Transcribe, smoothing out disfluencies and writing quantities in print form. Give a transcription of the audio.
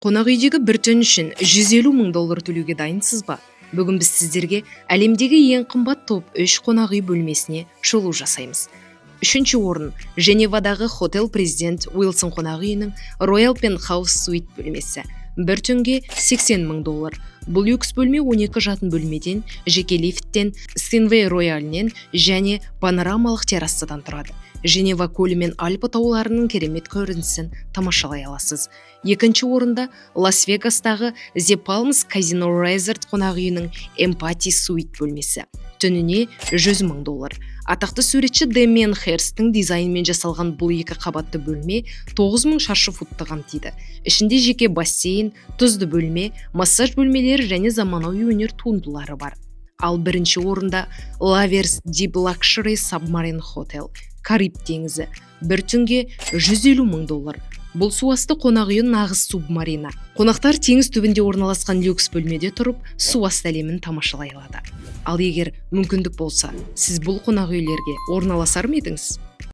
Қонақ үйдегі бір түн үшін 150 мың доллар төлеуге дайынсыз ба? Бүгін біз сіздерге әлемдегі ең қымбат топ 3 қонақ үй бөлмесіне шолу жасаймыз. Үшінші орын Женевадағы Hotel Президент Уилсон қонақ үйінің Royal Penthouse Suite бөлмесі. Бір түнге 80 мың доллар. Бұл люкс бөлме 12 жатын бөлмеден, жеке лифттен, Steinway роялінен және панорамалық террасадан тұрады. Женева көлі мен Альпі тауларының керемет көрінісін тамашалай аласыз. Екінші орында Лас-Вегастағы The Palms Casino Resort қонақ үйінің Empathy Suite бөлмесі. Түніне 100 мың доллар. Атақты суретші Дэмиан Херсттің дизайнмен жасалған бұл екі қабатты бөлме 9 мың шаршы футты қамтиды. Ішінде жеке бассейн, тұзды бөлме, массаж бөлмелері және заманауи өнер туындылары бар. Ал бірінші орында Lovers Deep Luxury Submarine Hotel, Кариб теңізі. Бір түнге 150 мың доллар. Бұл суасты қонақ үйі нағыз субмарина. Қонақтар теңіз түбінде орналасқан люкс бөлмеде тұрып, суасты әлемін тамашалай алады. Ал егер мүмкіндік болса, сіз бұл қонақ үйлерге орналасар ма едіңіз?